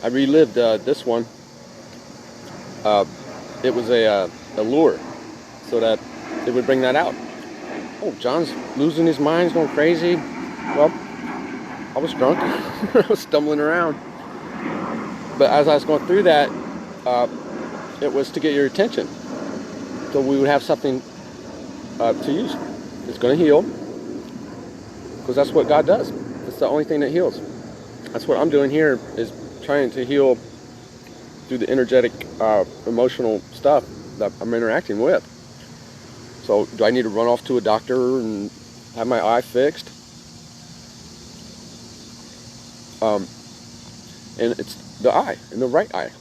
I relived this one. It was a lure so that it would bring that out. Oh, John's losing his mind, he's going crazy. Well, I was drunk. I was stumbling around. But as I was going through that, uh, it was to get your attention. So we would have something to use. It's going to heal, because that's what God does. It's the only thing that heals. That's what I'm doing here, is trying to heal through the energetic, emotional stuff that I'm interacting with. So do I need to run off to a doctor and have my eye fixed? And it's the eye, in the right eye.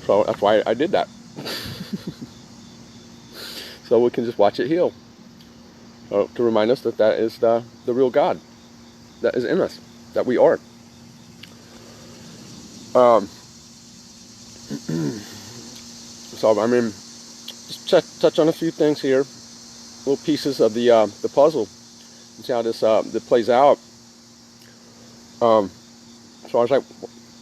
So that's why I did that. So we can just watch it heal. To remind us that that is the real God that is in us, that we are. So I mean, just touch on a few things here, little pieces of the puzzle, and see how this that plays out. So I was like,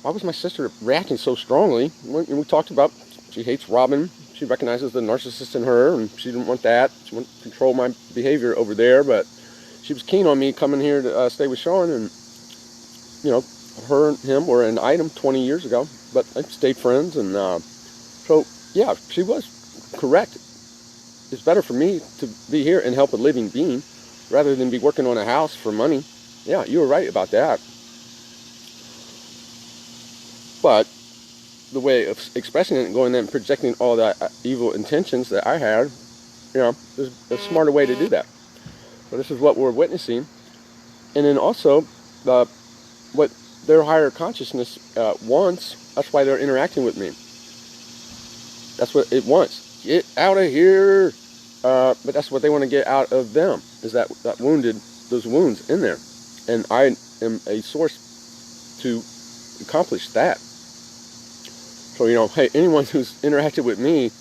why was my sister reacting so strongly? We talked about she hates Robin. She recognizes the narcissist in her, and she didn't want that. She wanted to control my behavior over there, but she was keen on me coming here to stay with Sean, and you know, her and him were an item 20 years ago, but they stayed friends, and so yeah, she was correct. It's better for me to be here and help a living being rather than be working on a house for money. Yeah, you were right about that. But the way of expressing it and going there and projecting all the evil intentions that I had, you know, there's a smarter way to do that. So this is what we're witnessing. And then also, what their higher consciousness wants, that's why they're interacting with me. That's what it wants. Get out of here. But that's what they want to get out of them, is that those wounds in there. And I am a source to accomplish that. So, you know, hey, anyone who's interacted with me,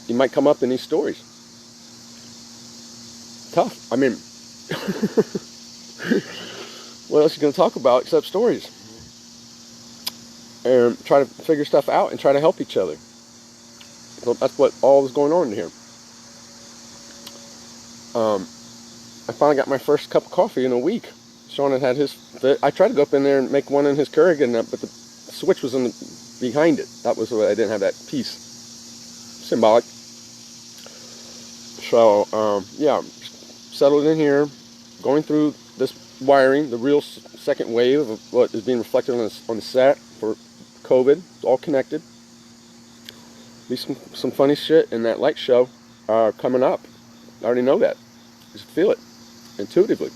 you might come up in these stories. Tough. I mean, what else are you going to talk about except stories? And try to figure stuff out and try to help each other. So that's what all is going on here. I finally got my first cup of coffee in a week. Sean had his. I tried to go up in there and make one in his Keurig, but the switch was behind it. That was why I didn't have that piece. Symbolic. So yeah, settled in here, going through this wiring, the real second wave of what is being reflected on the set for COVID. It's all connected. Be some funny shit in that light show coming up. I already know that. Just feel it intuitively.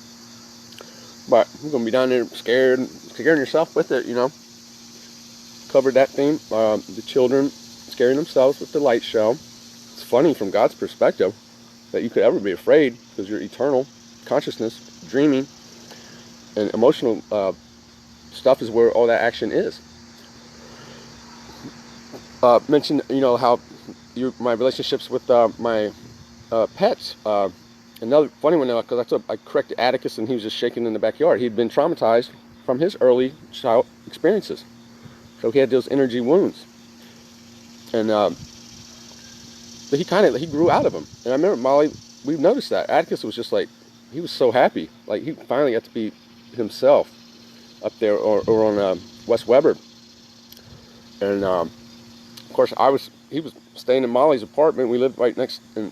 But you're going to be down there scaring yourself with it, you know. Covered that theme. The children scaring themselves with the light show. It's funny from God's perspective that you could ever be afraid, because you're eternal consciousness, dreaming, and emotional stuff is where all that action is. Mentioned, you know, how my relationships with my pets. Another funny one, because I corrected Atticus, and he was just shaking in the backyard. He'd been traumatized from his early child experiences, so he had those energy wounds, and but he grew out of them. And I remember Molly, we noticed that Atticus was just like, he was so happy, like he finally got to be himself up there, or on West Weber, and of course he was staying in Molly's apartment. We lived right next in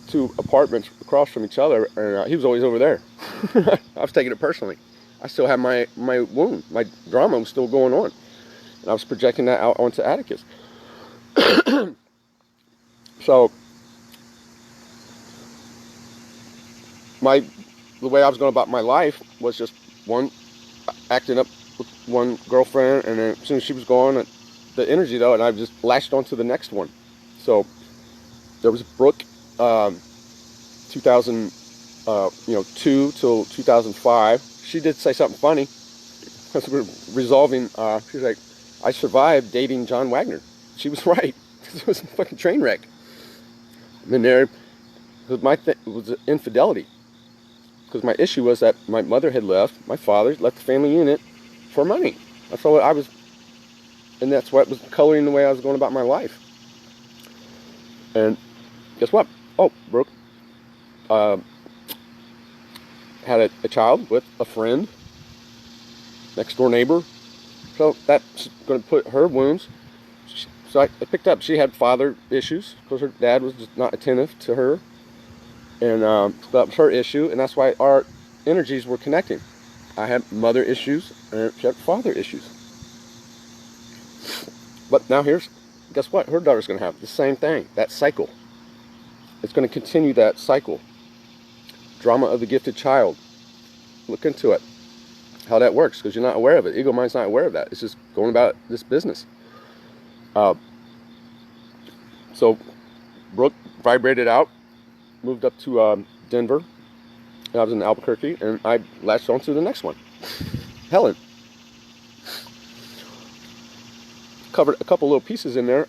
2 apartments across from each other, and he was always over there. I was taking it personally. I still had my wound, my drama was still going on, and I was projecting that out onto Atticus. So the way I was going about my life was just acting up with one girlfriend, and then as soon as she was gone, the energy though, and I just latched onto the next one. So there was Brooke, 2002 till 2005. She did say something funny because we were resolving. She was like, "I survived dating John Wagner." She was right. It was a fucking train wreck. And then there was was infidelity. because my issue was that my mother had left, my father left the family unit for money. That's all I was, and that's what was coloring the way I was going about my life. And guess what? Oh, Brooke had a child with a friend, next door neighbor. So that's going to put her wounds. So I picked up, she had father issues because her dad was just not attentive to her. And that was her issue, and that's why our energies were connecting. I had mother issues, and she had father issues. But now guess what? Her daughter's going to have the same thing, that cycle. It's going to continue that cycle. Drama of the gifted child. Look into it, how that works, because you're not aware of it. Ego mind's not aware of that. It's just going about this business. So Brooke vibrated out, moved up to Denver. I was in Albuquerque, and I latched on to the next one, Helen. Covered a couple little pieces in there.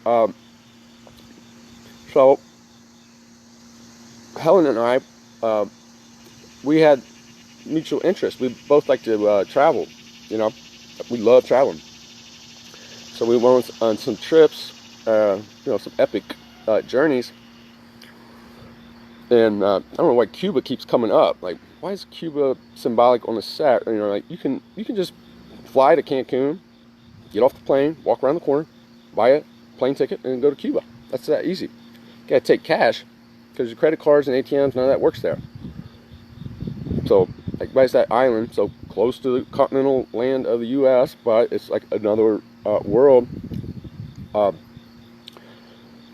So Helen and I, we had mutual interest. We both like to travel. We love traveling. So we went on some trips, some epic journeys. And I don't know why Cuba keeps coming up. Like, why is Cuba symbolic on the set? Like you can just fly to Cancun, get off the plane, walk around the corner, buy a plane ticket, and go to Cuba. That's that easy. You gotta take cash because your credit cards and ATMs, none of that works there. So, like, why is that island so close to the continental land of the U.S., but it's like another world?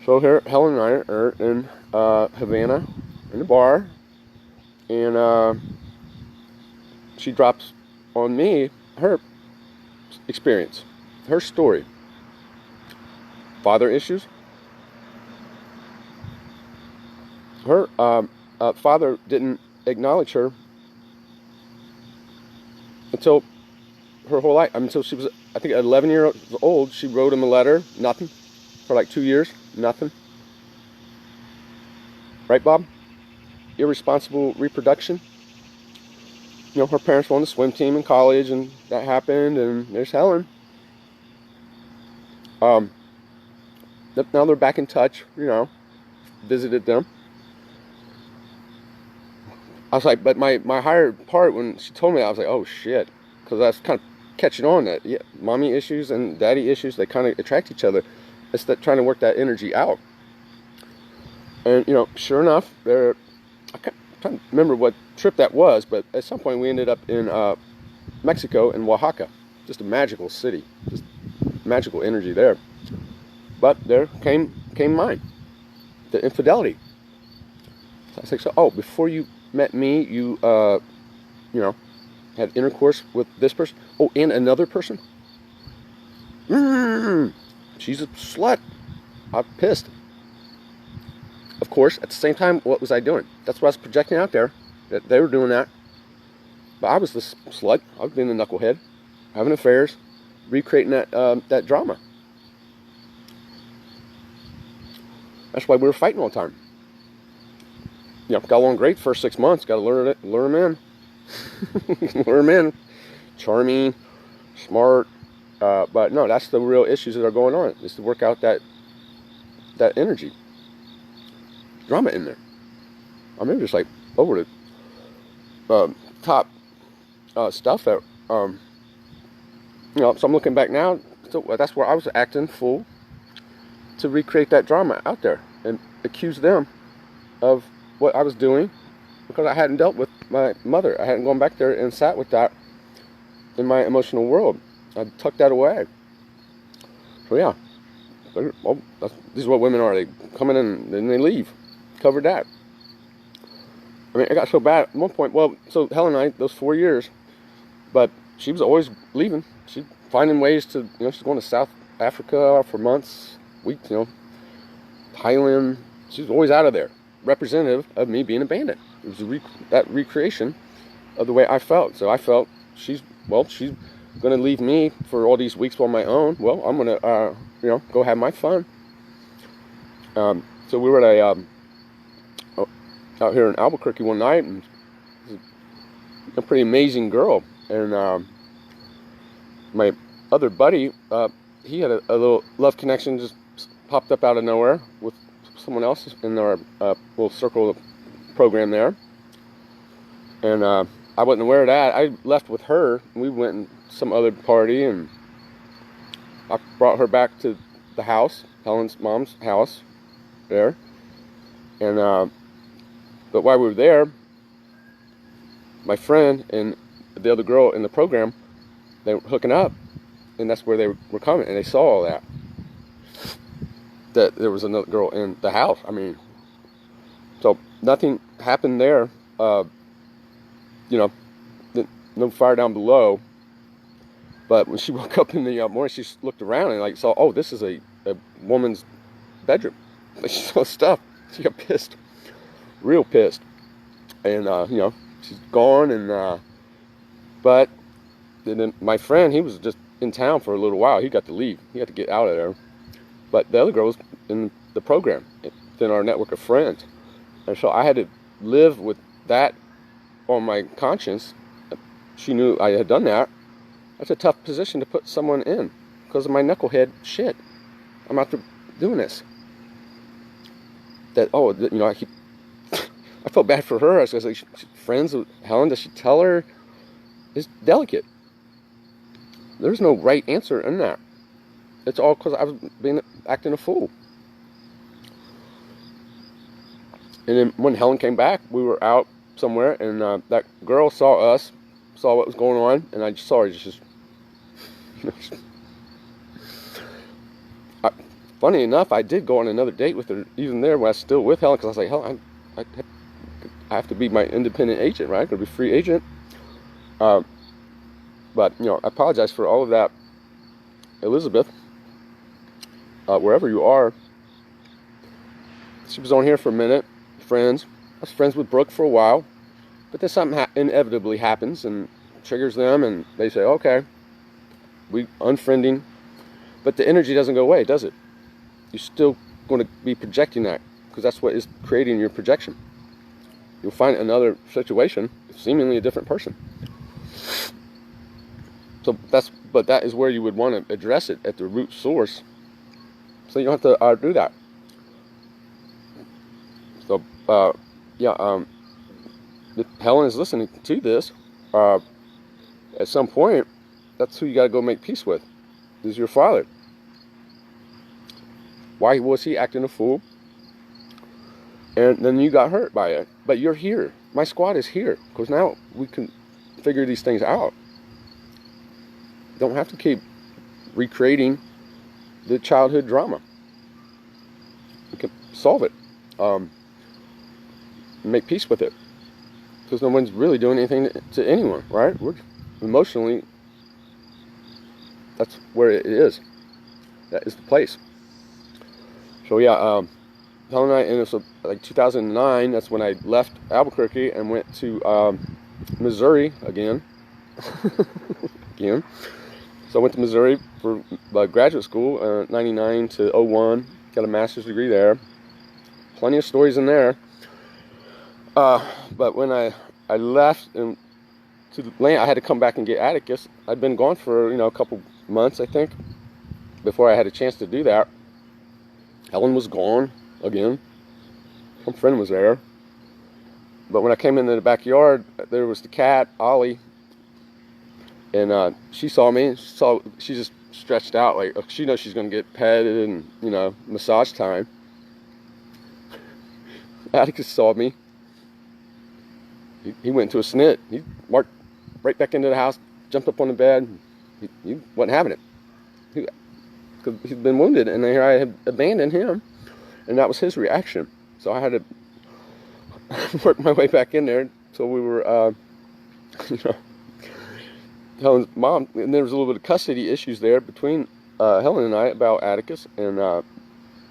So here, Helen and I are in Havana, in the bar, and she drops on me her experience, her story. Father issues. Her father didn't acknowledge her until her whole life. Until she was, I think, 11 years old. She wrote him a letter, nothing, for like 2 years, nothing. Right, Bob? Irresponsible reproduction. Her parents were on the swim team in college, and that happened, and there's Helen. Now they're back in touch, visited them. I was like, but my higher part, when she told me that, I was like, oh shit, because I was kind of catching on that, yeah, mommy issues and daddy issues, they kind of attract each other. It's that trying to work that energy out. And, sure enough, I can't remember what trip that was, but at some point we ended up in Mexico, in Oaxaca. Just a magical city, just magical energy there. But there came mine, the infidelity. So I was like, so, before you met me, you, had intercourse with this person? Oh, and another person? She's a slut. I'm pissed. Of course, at the same time, what was I doing? That's what I was projecting out there, that they were doing that. But I was the slut. I was being the knucklehead, having affairs, recreating that drama. That's why we were fighting all the time. Got along great the first 6 months. Got to lure them in. Lure them in. Charming, smart. But no, that's the real issues that are going on. Is to work out that energy. Drama in there. I mean, just like over the top stuff that, so I'm looking back now. So that's where I was acting fool to recreate that drama out there and accuse them of what I was doing because I hadn't dealt with my mother. I hadn't gone back there and sat with that in my emotional world. I tucked that away. So yeah, this is what women are. They come in and then they leave. Covered that. I mean, it got so bad at one point. Well, so Helen and I, those 4 years, but she was always leaving. She's finding ways to, she's going to South Africa for months, weeks, Thailand. She's always out of there. Representative of me being abandoned. It was that recreation of the way I felt. So I felt she's going to leave me for all these weeks on my own. Well, I'm going to, go have my fun. So we were at out here in Albuquerque one night, and a pretty amazing girl. And my other buddy, he had a little love connection just popped up out of nowhere with someone else in our little circle program there. And I wasn't aware of that. I left with her. We went in some other party, and I brought her back to the house, Helen's mom's house there. And but while we were there, my friend and the other girl in the program, they were hooking up, and that's where they were coming, and they saw all that. That there was another girl in the house. I mean, so nothing happened there. You know, no fire down below. But when she woke up in the morning, she looked around and like saw, oh, this is a woman's bedroom. Like, she saw stuff. She got pissed, real pissed, and you know, she's gone. And but then my friend, he was just in town for a little while. He got to leave. He had to get out of there. But the other girl was in the program, within our network of friends, and so I had to live with that on my conscience. She knew I had done that. That's a tough position to put someone in because of my knucklehead shit. I'm out there doing this. That, oh, you know, I felt bad for her. I was like, she's friends with Helen. Does she tell her? It's delicate. There's no right answer in that. It's all because I was acting a fool. And then when Helen came back, we were out somewhere, and that girl saw us, saw what was going on, and I just saw her just funny enough, I did go on another date with her, even there when I was still with Helen, because I was like, Helen, I have to be my independent agent, right? I'm going to be free agent. But, you know, I apologize for all of that, Elizabeth, wherever you are. She was on here for a minute, friends. I was friends with Brooke for a while, but then something inevitably happens and triggers them, and they say, okay, we unfriending, but the energy doesn't go away, does it? You're still going to be projecting that, because that's what is creating your projection. You'll find another situation, seemingly a different person. So but that is where you would want to address it, at the root source, so you don't have to do that. So yeah, if Helen is listening to this, at some point, that's who you got to go make peace with, is your father. Why was he acting a fool? And then you got hurt by it. But you're here. My squad is here, because now we can figure these things out. Don't have to keep recreating the childhood drama. We can solve it. Make peace with it. Because no one's really doing anything to anyone, right? We're emotionally, that's where it is. That is the place. So yeah, Helen and I, and it was like 2009, that's when I left Albuquerque and went to Missouri again. So I went to Missouri for graduate school, 99 to 01, got a master's degree there. Plenty of stories in there. But when I left and to the land, I had to come back and get Atticus. I'd been gone for, you know, a couple months, I think, before I had a chance to do that. Helen was gone again. Some friend was there. But when I came into the backyard, there was the cat, Ollie. And she saw me. She just stretched out, like she knows she's going to get petted and, you know, massage time. Atticus saw me. He went into a snit. He marched right back into the house, jumped up on the bed. He wasn't having it. Because he'd been wounded, and here I had abandoned him, and that was his reaction. So I had to work my way back in there. So we were, you know, Helen's mom, and there was a little bit of custody issues there between Helen and I about Atticus, and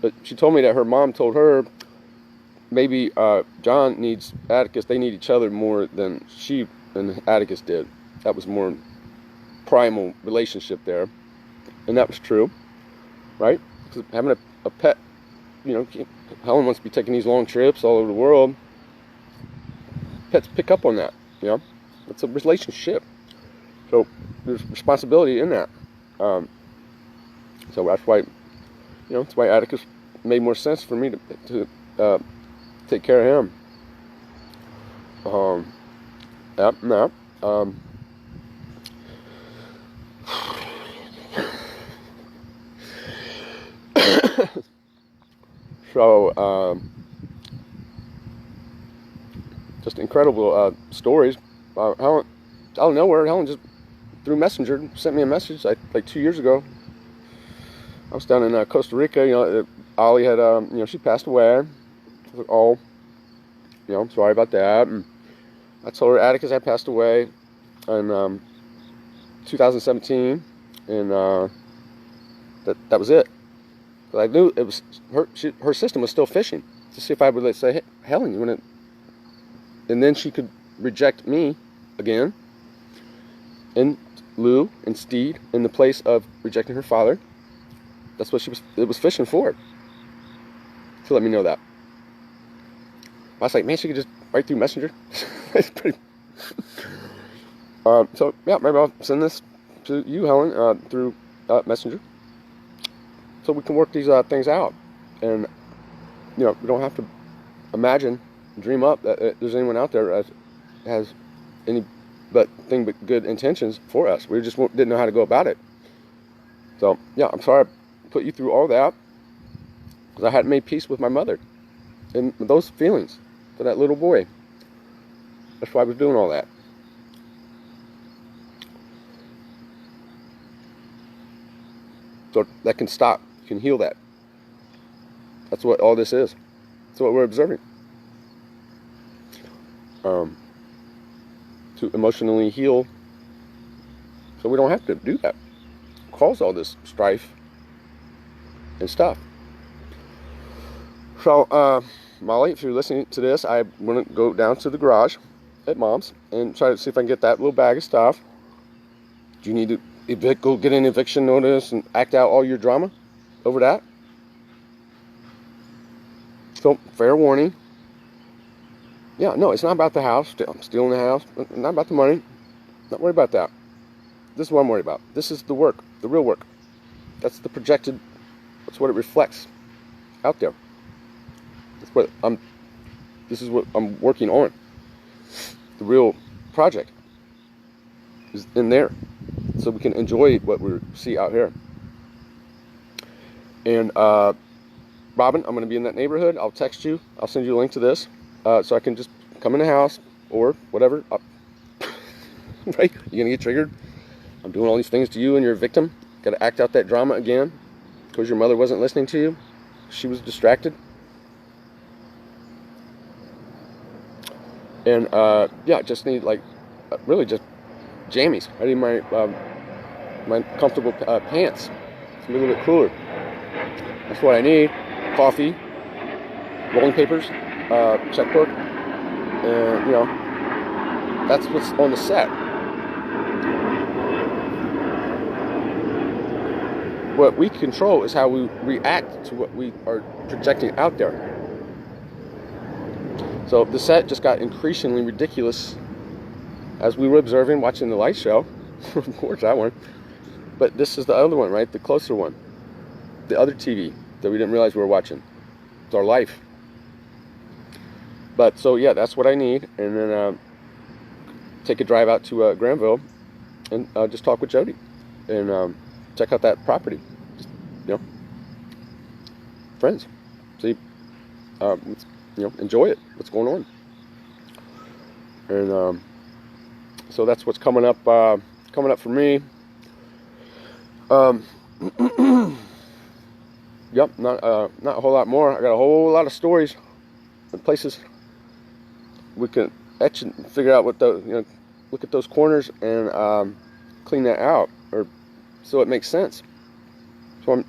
but she told me that her mom told her maybe John needs Atticus. They need each other more than she and Atticus did. That was more primal relationship there, and that was true, right? Because having a pet, you know, Helen wants to be taking these long trips all over the world. Pets pick up on that, you know. It's a relationship. So there's responsibility in that. So that's why, that's why Atticus made more sense for me to take care of him. Yep. So, just incredible stories. Helen, out of nowhere, Helen just through Messenger sent me a message like 2 years ago. I was down in Costa Rica. Ollie had, she passed away. I was like, oh, I'm sorry about that. And I told her Atticus had passed away in 2017, and that was it. But I knew it was her system was still fishing to see if I would say, hey, Helen, you want to, and then she could reject me again, and Lou and Steed in the place of rejecting her father. That's what it was fishing for. To let me know that. I was like, man, she could just write through Messenger. It's pretty. So yeah, maybe I'll send this to you, Helen, through Messenger, so we can work these things out. And we don't have to imagine, dream up that there's anyone out there that has any but good intentions for us. We just didn't know how to go about it. So yeah, I'm sorry I put you through all that, because I hadn't made peace with my mother and those feelings for that little boy. That's why I was doing all that. So that can stop. You can heal that. That's what all this is. That's what we're observing. To emotionally heal, so we don't have to do that. Cause all this strife and stuff. So, Molly, if you're listening to this, I want to go down to the garage at Mom's and try to see if I can get that little bag of stuff. Do you need to go get an eviction notice and act out all your drama over that? So, fair warning. Yeah, no, it's not about the house. I'm stealing the house. Not about the money. Not worried about that. This is what I'm worried about. This is the work, the real work. That's the projected. That's what it reflects out there. This is what I'm working on. The real project is in there, so we can enjoy what we see out here. And Robin, I'm going to be in that neighborhood. I'll text you. I'll send you a link to this, so I can just come in the house or whatever. Right? You're going to get triggered. I'm doing all these things to you, and you're a victim. Got to act out that drama again because your mother wasn't listening to you. She was distracted. And yeah, just need really just jammies. I need my comfortable pants. It's a little bit cooler. That's what I need. Coffee, rolling papers, checkbook, and that's what's on the set. What we control is how we react to what we are projecting out there. So the set just got increasingly ridiculous as we were observing, watching the light show. Of course, that one. But this is the other one, right? The closer one. The other TV that we didn't realize we were watching. It's our life. But so yeah, that's what I need. And then take a drive out to Granville and just talk with Jody and check out that property. Just, friends. See, enjoy it. What's going on? And so that's what's coming up. Coming up for me. Yep, not a whole lot more. I got a whole lot of stories and places we can etch and figure out what the look at those corners and clean that out, or so it makes sense. So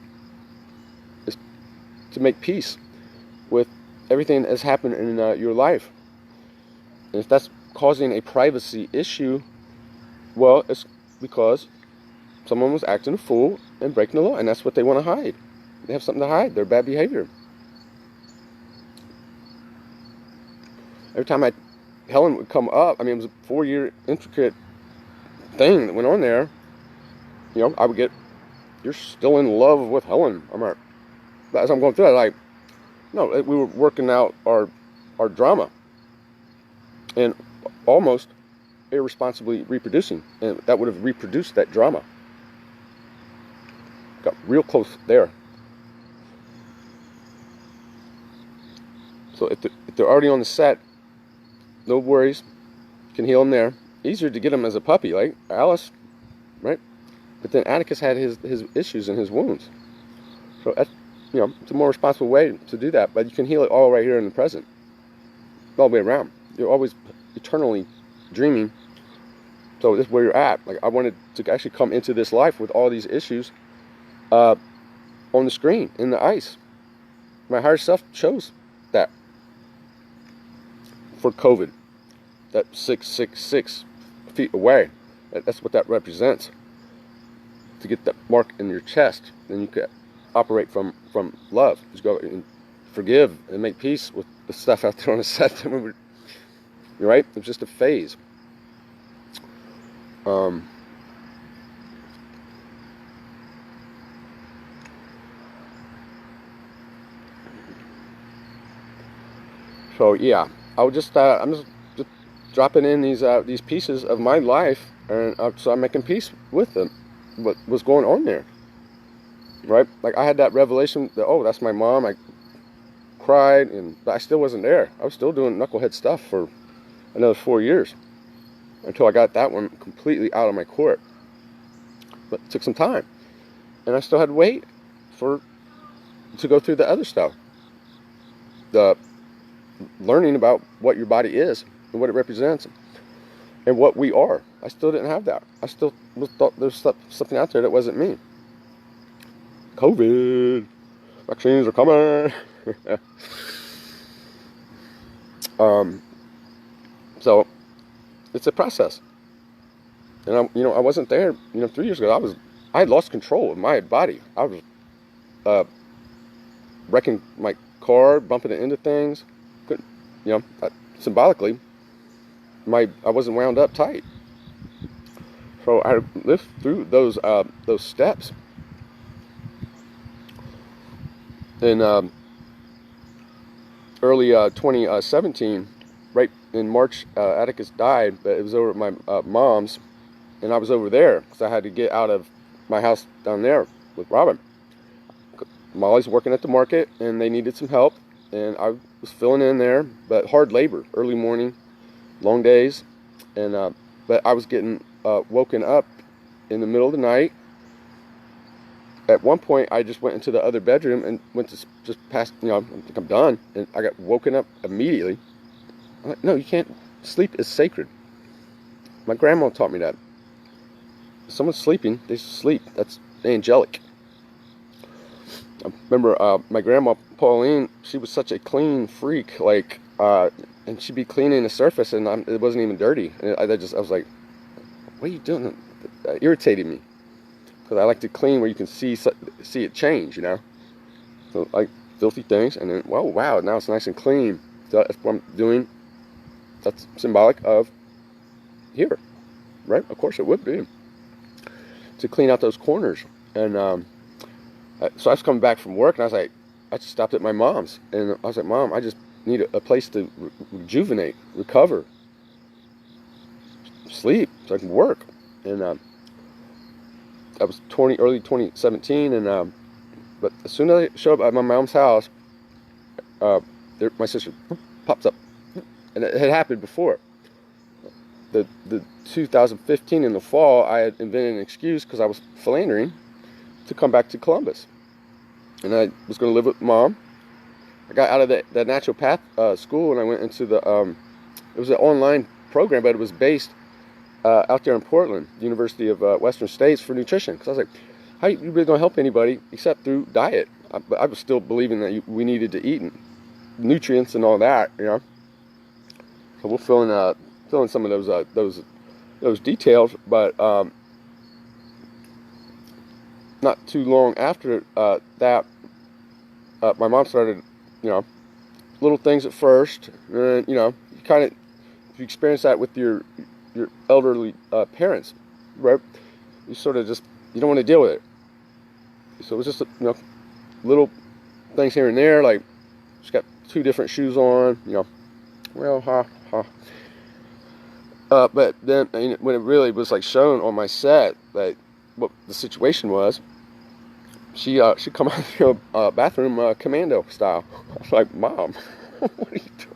is to make peace with everything that's happened in your life. And if that's causing a privacy issue, well, it's because someone was acting a fool and breaking the law, and that's what they want to hide. They have something to hide, their bad behavior. Every time I Helen would come up. I mean, it was a 4-year intricate thing that went on there. I would get, "You're still in love with Helen." I'm like, as I'm going through it, like, no, we were working out our drama and almost irresponsibly reproducing, and that would have reproduced that drama. Got real close there. So if they're already on the set, no worries, can heal them there. Easier to get them as a puppy, like Alice, right? But then Atticus had his issues and his wounds. So that's, it's a more responsible way to do that. But you can heal it all right here in the present, all the way around. You're always eternally dreaming. So this is where you're at. Like, I wanted to actually come into this life with all these issues on the screen, in the ice. My higher self chose that for COVID. That 666 feet away. That's what that represents. To get that mark in your chest, then you can operate from love. Just go and forgive and make peace with the stuff out there on the set. You're right? It was just a phase. So yeah, I'm just dropping in these pieces of my life, and so I'm making peace with them. What was going on there, right? Like, I had that revelation that, oh, that's my mom. I cried, but I still wasn't there. I was still doing knucklehead stuff for another 4 years until I got that one completely out of my court. But it took some time, and I still had to wait to go through the other stuff, the learning about what your body is and what it represents and what we are. I still didn't have that. I still thought there's something out there that wasn't me. COVID, vaccines are coming. So it's a process, and I wasn't there. 3 years ago, I had lost control of my body. I was wrecking my car, bumping it into things. Couldn't, symbolically, I wasn't wound up tight. So I lived through those steps. In early 2017, right in March, Atticus died, but it was over at my mom's, and I was over there because I had to get out of my house down there with Robin. Molly's working at the market, and they needed some help, and I was filling in there, but hard labor, early morning, long days, and but I was getting woken up in the middle of the night. At one point, I just went into the other bedroom and went to just past, I think I'm done, and I got woken up immediately. I'm like, no, you can't. Sleep is sacred. My grandma taught me that. If someone's sleeping, they sleep. That's angelic. I remember my grandma, Pauline, she was such a clean freak, and she'd be cleaning the surface, and it wasn't even dirty. And I was like, what are you doing? That irritated me. Because I like to clean where you can see it change, So, like, filthy things, and then, wow, now it's nice and clean. So that's what I'm doing. That's symbolic of here, right? Of course it would be. To clean out those corners. And so I was coming back from work, and I was like, I just stopped at my mom's. And I was like, Mom, I just need a place to rejuvenate, recover, sleep, so I can work. And that was early 2017, and but as soon as I show up at my mom's house, my sister pops up, and it had happened before. The 2015 in the fall, I had invented an excuse because I was philandering to come back to Columbus, and I was going to live with Mom. I got out of the naturopath school, and I went into it was an online program, but it was based out there in Portland, University of Western States, for nutrition. Because I was like, how are you really going to help anybody except through diet? I was still believing that we needed to eat nutrients and all that, So we'll fill in some of those details. But not too long after that, my mom started, little things at first, and you kind of you experience that with your elderly parents, right? You sort of just, you don't want to deal with it. So it was just, little things here and there, like she's got 2 different shoes on, well, but then when it really was like shown on my set, like what the situation was, she come out of the bathroom commando style. I was like, Mom, what are you doing?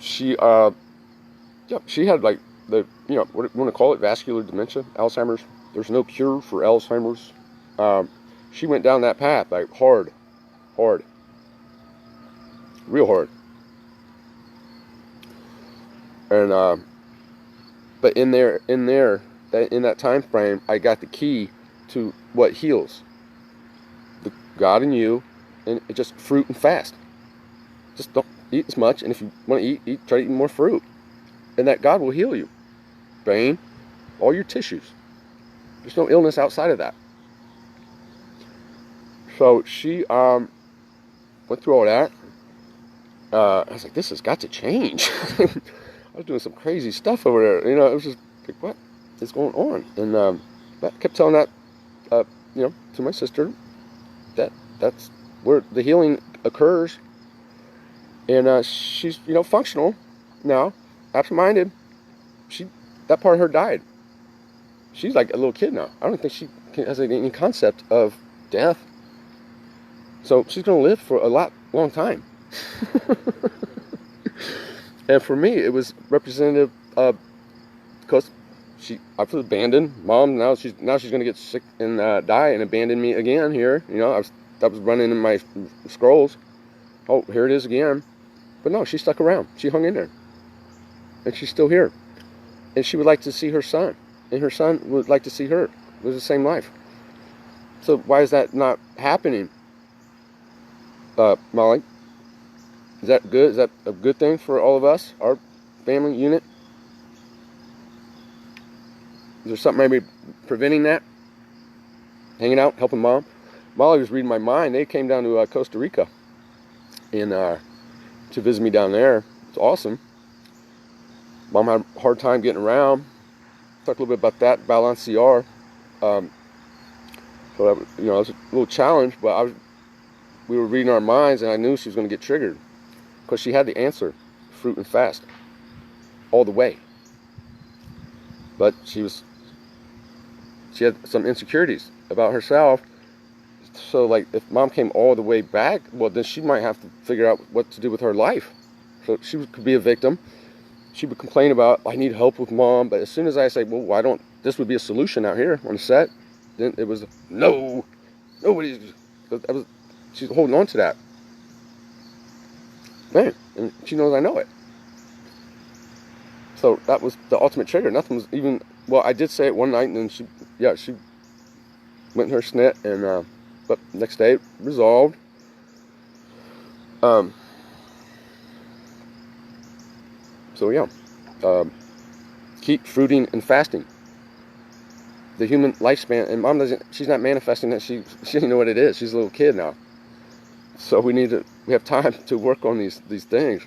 She had like the, what you want to call it, vascular dementia, Alzheimer's. There's no cure for Alzheimer's. She went down that path like hard, real hard. And but in that time frame, I got the key to what heals. The God in you, and it just fruit and fast. Just don't eat as much, and if you want to eat, try to eat more fruit, and that God will heal you. Brain, all your tissues. There's no illness outside of that. So she went through all that. I was like, this has got to change. I was doing some crazy stuff over there. It was just like, what is going on? And I kept telling that, to my sister, that's where the healing occurs. And she's, functional now, absent-minded. That part of her died. She's like a little kid now. I don't think she has any concept of death. So she's going to live for a long time. And for me, it was representative because I was abandoned. Mom, now she's going to get sick and die and abandon me again here. That was running in my scrolls. Oh, here it is again. But no, she stuck around. She hung in there. And she's still here. And she would like to see her son. And her son would like to see her. It was the same life. So why is that not happening, Molly? Is that good? Is that a good thing for all of us, our family unit? Is there something maybe preventing that? Hanging out, helping Mom? Molly was reading my mind. They came down to Costa Rica and to visit me down there. It's awesome. Mom had a hard time getting around. Talk a little bit about that, Balanciar. So that, it was a little challenge, but we were reading our minds, and I knew she was going to get triggered because she had the answer, fruit and fast, all the way. But she had some insecurities about herself. So, like, if Mom came all the way back, well, then she might have to figure out what to do with her life. So she could be a victim. She would complain about, I need help with Mom. But as soon as I say, well, why don't, this would be a solution out here on the set, then it was, no, nobody's, she's holding on to that. Man, and she knows I know it. So that was the ultimate trigger. Nothing was even, well, I did say it one night, and then she went in her snit, and, but next day, resolved. So yeah, keep fruiting and fasting. The human lifespan, and Mom she's not manifesting that, she doesn't know what it is. She's a little kid now. So we have time to work on these things.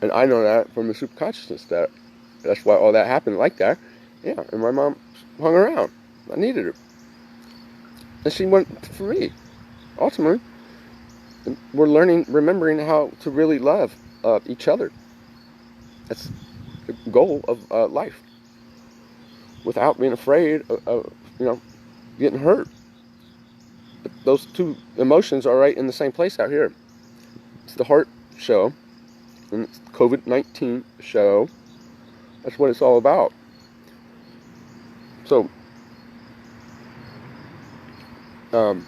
And I know that from the superconsciousness, that's why all that happened like that. Yeah, and my mom hung around. I needed her. And she went for me, ultimately. And we're remembering how to really love each other. That's the goal of life. Without being afraid of getting hurt. But those two emotions are right in the same place out here. It's the heart show, and it's the COVID-19 show. That's what it's all about. So, so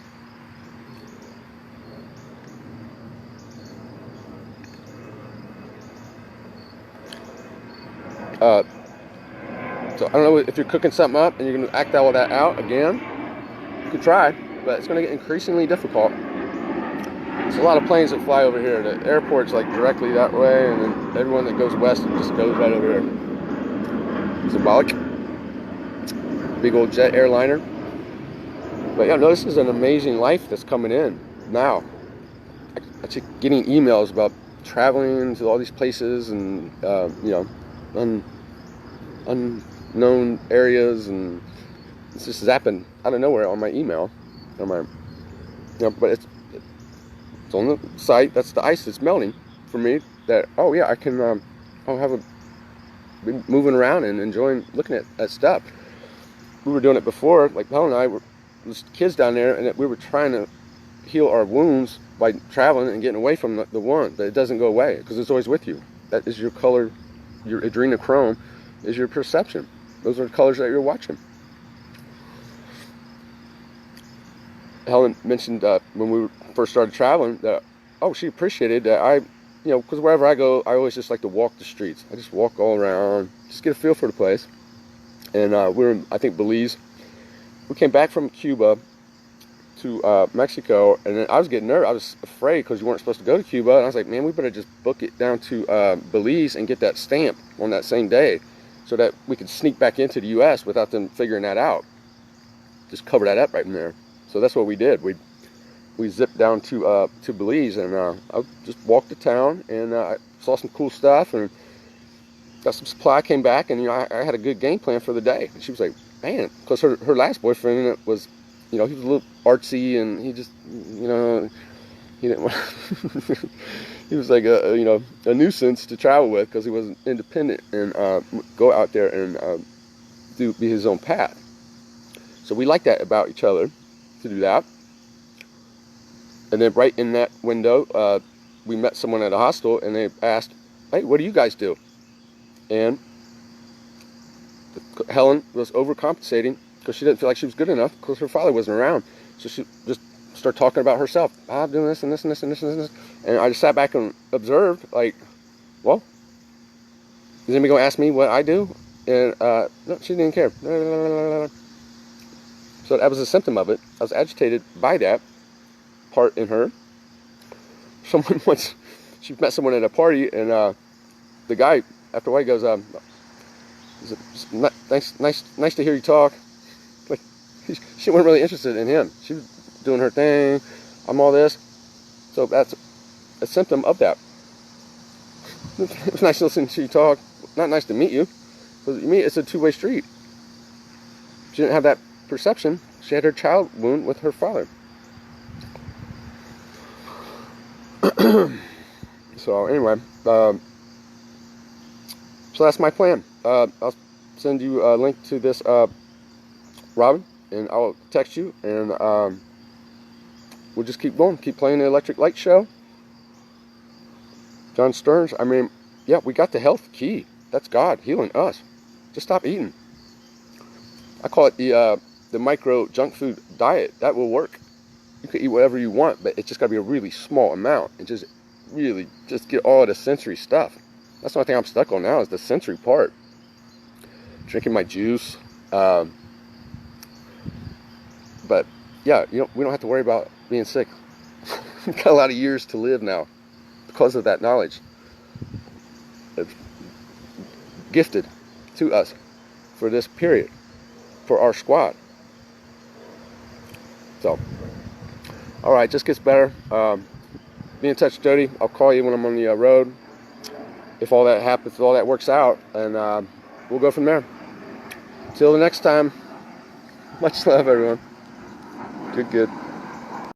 I don't know if you're cooking something up and you're going to act all that out again. You could try, but it's going to get increasingly difficult. There's a lot of planes that fly over here. The airport's like directly that way, and then everyone that goes west just goes right over here. Symbolic. Big old jet airliner. But yeah, no, this is an amazing life that's coming in now. I keep getting emails about traveling to all these places and unknown areas, and it's just zapping out of nowhere on my email, on my but it's on the site. That's the ice that's melting for me. That I can I'll have been moving around and enjoying looking at stuff. We were doing it before, like Helen and I were just kids down there, and we were trying to heal our wounds by traveling and getting away from the one, but it doesn't go away because it's always with you. That is your color. Your adrenochrome is your perception. Those are the colors that you're watching. Helen mentioned when we first started traveling that she appreciated that because wherever I go, I always just like to walk the streets. I just walk all around, just get a feel for the place. And we were in, I think, Belize. We came back from Cuba to Mexico, and then I was getting nervous. I was afraid because you weren't supposed to go to Cuba, and I was like, man, we better just book it down to Belize and get that stamp on that same day so that we could sneak back into the U.S. without them figuring that out. Just cover that up right in there. So that's what we did. We zipped down to Belize, and I just walked the town, and I saw some cool stuff, and got some supply. Came back, and I had a good game plan for the day. And she was like, man, because her last boyfriend was, he was a little artsy, and he just, he didn't want. He was like a nuisance to travel with because he wasn't independent and go out there and be his own path. So we like that about each other, to do that. And then right in that window, we met someone at a hostel, and they asked, hey, what do you guys do? And Helen was overcompensating because she didn't feel like she was good enough because her father wasn't around. So she just started talking about herself. I'm doing this and this and this and this and this. And I just sat back and observed, like, well, is anybody going to ask me what I do? And no, she didn't care. So that was a symptom of it. I was agitated by that part in her. Someone once, she met someone at a party, and the guy, after a while, goes, nice to hear you talk. Like, she wasn't really interested in him. She was doing her thing. I'm all this. So that's a symptom of that. It was nice to listen to you talk. Not nice to meet you. Because to me, it's a two-way street. She didn't have that perception. She had her child wound with her father. So anyway, so that's my plan. I'll send you a link to this, Robin, and I'll text you, and we'll just keep going, keep playing the Electric Light Show. John Stearns, I mean, yeah, we got the health key. That's God healing us. Just stop eating. I call it the micro junk food diet. That will work. You can eat whatever you want, but it's just got to be a really small amount, and just really just get all the sensory stuff. That's the only thing I'm stuck on now is the sensory part. Drinking my juice. But yeah, we don't have to worry about being sick. We've got a lot of years to live now because of that knowledge. It's gifted to us for this period, for our squad. So, all right, just gets better. Be in touch, Jody. I'll call you when I'm on the road. If all that happens, if all that works out, and we'll go from there. Till the next time, much love, everyone. Good.